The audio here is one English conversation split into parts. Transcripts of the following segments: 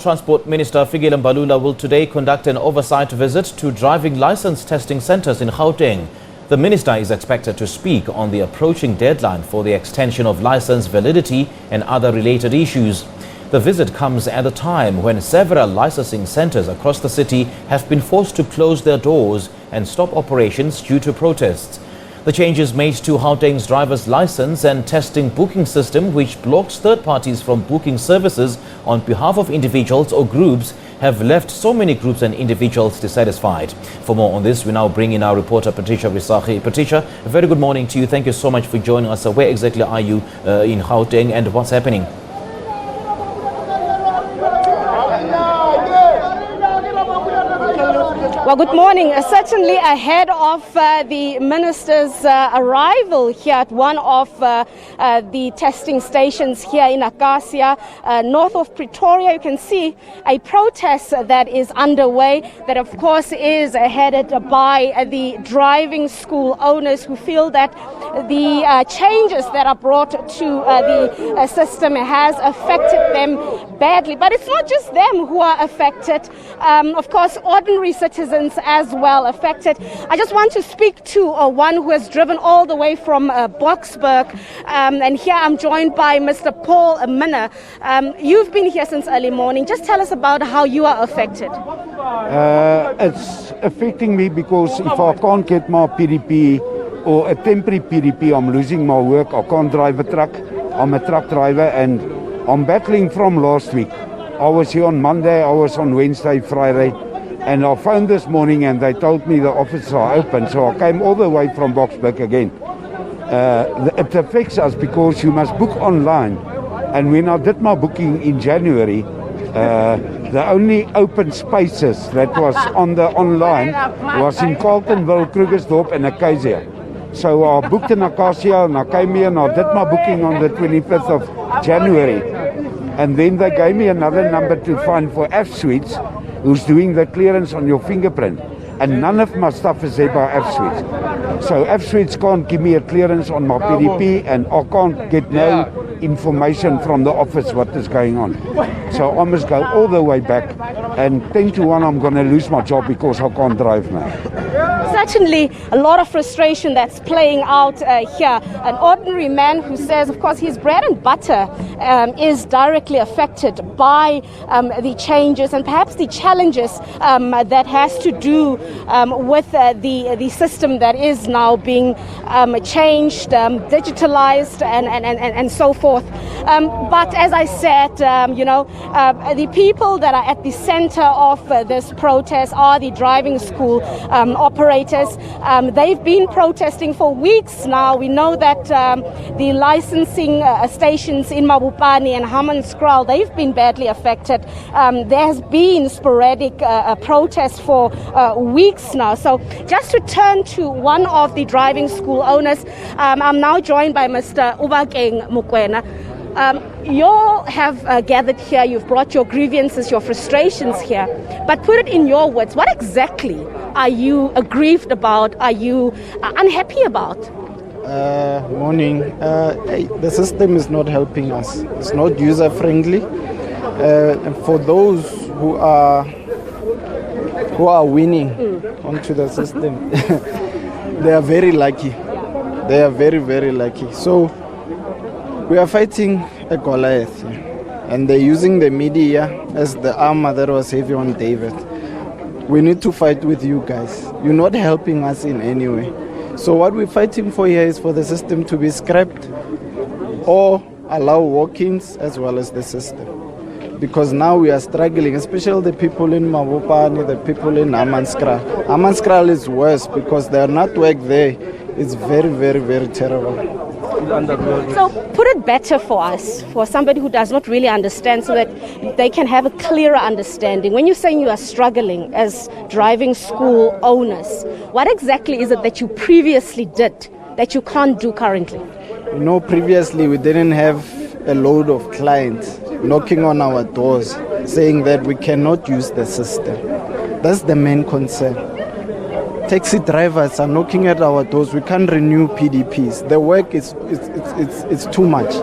Transport Minister Fikile Mbalula will today conduct an oversight visit to driving license testing centres in Gauteng. The minister is expected to speak on the approaching deadline for the extension of license validity and other related issues. The visit comes at a time when several licensing centres across the city have been forced to close their doors and stop operations due to protests. The changes made to Gauteng's driver's license and testing booking system, which blocks third parties from booking services on behalf of individuals or groups, have left so many groups and individuals dissatisfied. For more on this, we now bring in our reporter Patricia Visagie. Patricia, a very good morning to you. Thank you so much for joining us. Where exactly are you in Gauteng and what's happening? Well, good morning. Certainly ahead of the minister's arrival here at one of the testing stations here in Acacia, north of Pretoria, you can see a protest that is underway that, of course, is headed by the driving school owners who feel that the changes that are brought to the system has affected them badly. But it's not just them who are affected. Of course, ordinary citizens as well affected. I just want to speak to one who has driven all the way from Boksburg, and here I'm joined by Mr. Paul Minna. You've been here since early morning. Just tell us about how you are affected. It's affecting me because if I can't get my PDP or a temporary PDP, I'm losing my work. I can't drive a truck. I'm a truck driver and I'm battling from last week. I was here on Monday, I was on Wednesday, Friday, and I phoned this morning and they told me the offices are open, so I came all the way from Boksburg again. It affects us because you must book online, and when I did my booking in January, the only open spaces that was on the online was in Carltonville, Krugersdorp and Acacia. So I booked in Acacia and I came here and I did my booking on the 25th of January. And then they gave me another number to find for F Suites, who's doing the clearance on your fingerprint. And none of my stuff is there by F Suites. So F Suites can't give me a clearance on my PDP and I can't get no information from the office what is going on. So I must go all the way back, and 10 to 1 I'm going to lose my job because I can't drive now. Certainly a lot of frustration that's playing out here. An ordinary man who says, of course, his bread and butter is directly affected by the changes and perhaps the challenges that has to do with the system that is now being changed, digitalized and so forth. But as I said, the people that are at the center of this protest are the driving school operators. They've been protesting for weeks now. We know that the licensing stations in Mabopane and Hammanskraal, they've been badly affected. There has been sporadic protests for weeks now. So just to turn to one of the driving school owners, I'm now joined by Mr. Gauteng Mokoena. You all have gathered here, you've brought your grievances, your frustrations here, but put it in your words. What exactly are you aggrieved about? Are you unhappy about? Morning. The system is not helping us. It's not user-friendly. And for those who are winning onto the system, they are very lucky. They are very, very lucky. So we are fighting a Goliath, and they're using the media as the armor that was heavy on David. We need to fight with you guys. You're not helping us in any way. So what we're fighting for here is for the system to be scrapped or allow walk-ins as well as the system. Because now we are struggling, especially the people in Mabopane, the people in Hammanskraal. Hammanskraal is worse because their network there is very, very, very terrible. So put it better for us, for somebody who does not really understand, so that they can have a clearer understanding. When you're saying you are struggling as driving school owners, what exactly is it that you previously did that you can't do currently? Previously we didn't have a load of clients knocking on our doors saying that we cannot use the system. That's the main concern. taxi drivers are knocking at our doors. We can't renew PDPs. The work is it's too much.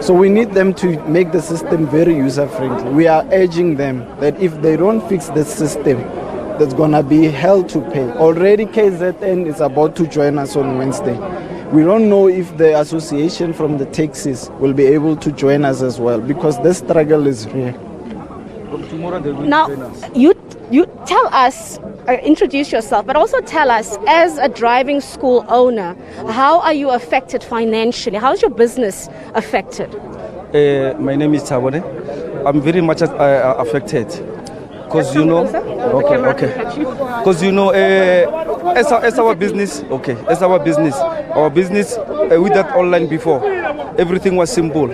So we need them to make the system very user-friendly. We are urging them that if they don't fix the system, there's going to be hell to pay. Already KZN is about to join us on Wednesday. We don't know if the association from the taxis will be able to join us as well, because the struggle is real. Now, you tell us, introduce yourself, but also tell us, as a driving school owner, how are you affected financially? How's your business affected? My name is Tabone. I'm very much affected. Because because as our business, our business with that online before, everything was simple,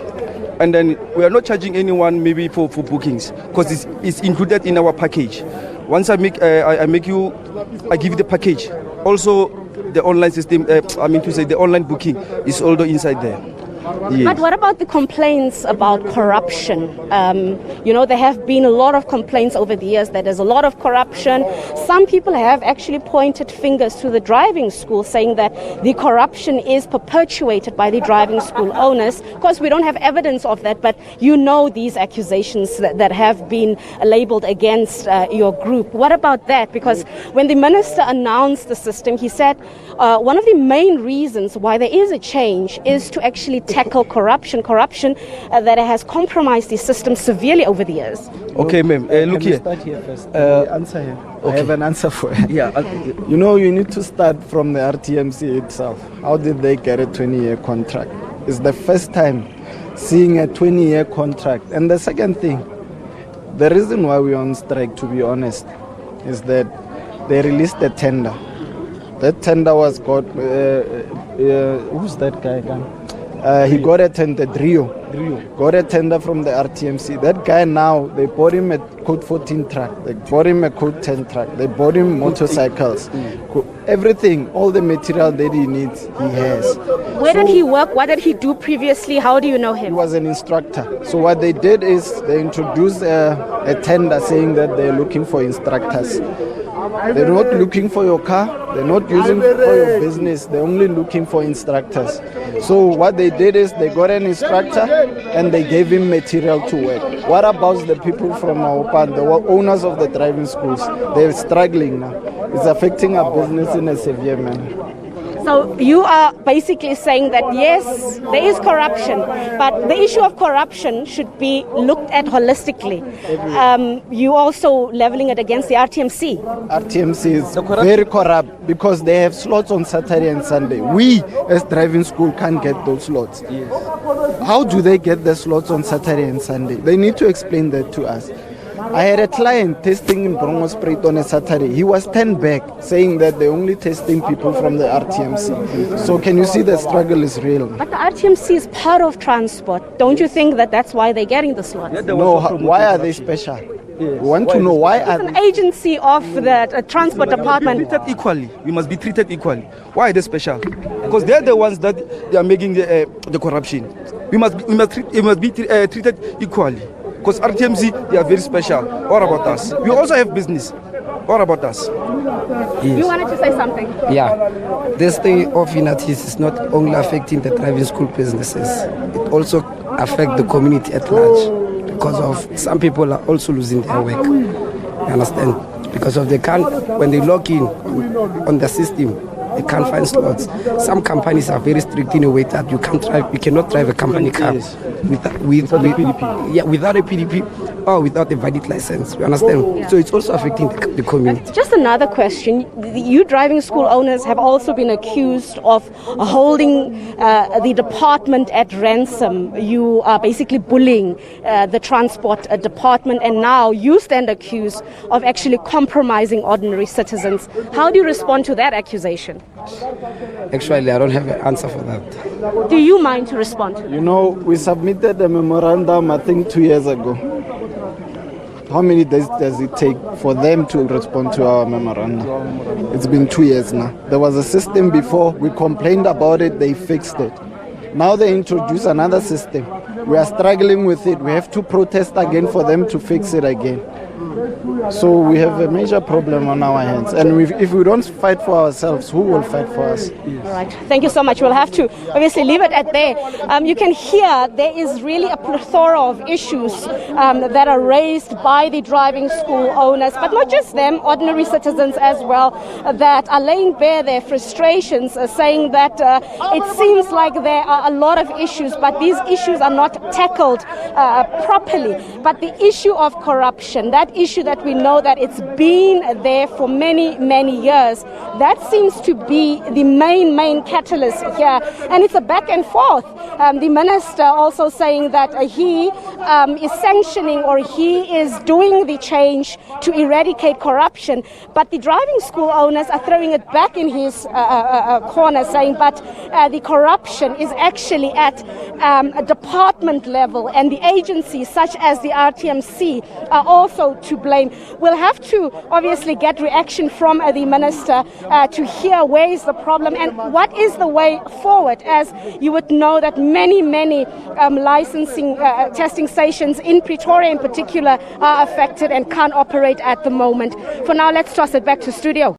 and then we are not charging anyone maybe for bookings, because it's included in our package. Once I give you the package. Also, the online system, the online booking is also inside there. Yes. But what about the complaints about corruption? There have been a lot of complaints over the years that there's a lot of corruption. Some people have actually pointed fingers to the driving school, saying that the corruption is perpetuated by the driving school owners. Of course, we don't have evidence of that, but these accusations that have been labeled against your group. What about that? Because when the minister announced the system, he said one of the main reasons why there is a change is to actually tackle corruption that has compromised the system severely over the years. Okay, ma'am. Look here. Start here first. Answer here. Okay. I have an answer for it. Yeah. You need to start from the RTMC itself. How did they get a 20-year contract? It's the first time seeing a 20-year contract. And the second thing, the reason why we're on strike, to be honest, is that they released a tender. That tender was got. Who's that guy again? He got a tender, Drio. Got a tender from the RTMC. That guy now, they bought him a Code 14 truck, they bought him a Code 10 truck, they bought him motorcycles. Everything, all the material that he needs, he has. Where did he work? What did he do previously? How do you know him? He was an instructor. So what they did is they introduced a tender saying that they're looking for instructors. They're not looking for your car, they're not using for your business, they're only looking for instructors. So what they did is they got an instructor and they gave him material to work. What about the people from Maopan, the owners of the driving schools? They're struggling now. It's affecting our business in a severe manner. So you are basically saying that yes, there is corruption, but the issue of corruption should be looked at holistically. You also leveling it against the RTMC. RTMC is very corrupt because they have slots on Saturday and Sunday. We, as driving school, can't get those slots. Yes. How do they get the slots on Saturday and Sunday? They need to explain that to us. I had a client testing in Brongo Sprit on a Saturday. He was 10 back, saying that they're only testing people from the RTMC. So can you see the struggle is real? But the RTMC is part of transport. Don't you think that that's why they're getting the slots? No, why are they special? Yes. We want to know why are an agency of the transport department. We must be treated equally. We must be treated equally. Why are they special? Because they're the ones that they are making the corruption. We must be treated equally. Because RTMC, they are very special. What about us? We also have business. What about us? Yes. You wanted to say something? Yeah. This thing of Unitis is not only affecting the driving school businesses. It also affects the community at large. Because of some people are also losing their work. You understand? Because of when they log in on the system, they can't find slots. Some companies are very strict in a way that you cannot drive a company car without a PDP or without a valid license. You understand? Yeah. So it's also affecting the community. Just another question. You driving school owners have also been accused of holding the department at ransom. You are basically bullying the transport department, and now you stand accused of actually compromising ordinary citizens. How do you respond to that accusation? Actually, I don't have an answer for that. Do you mind to respond? We submitted a memorandum, I think 2 years ago. How many days does it take for them to respond to our memorandum? It's been 2 years now. There was a system before, we complained about it, they fixed it. Now they introduce another system. We are struggling with it. We have to protest again for them to fix it again. So we have a major problem on our hands. And if we don't fight for ourselves, who will fight for us? All right. Thank you so much. We'll have to obviously leave it at there. You can hear there is really a plethora of issues that are raised by the driving school owners, but not just them, ordinary citizens as well, that are laying bare their frustrations, saying that it seems like there are a lot of issues, but these issues are not tackled properly. But the issue of corruption, that issue that we know that it's been there for many, many years, that seems to be the main catalyst here. And it's a back and forth. The minister also saying that he is sanctioning or he is doing the change to eradicate corruption. But the driving school owners are throwing it back in his corner, saying but the corruption is actually at a department level, and the agencies such as the RTMC are also to blame. We'll have to obviously get reaction from the minister to hear where is the problem and what is the way forward, as you would know that many licensing testing stations in Pretoria in particular are affected and can't operate at the moment. For now, let's toss it back to studio.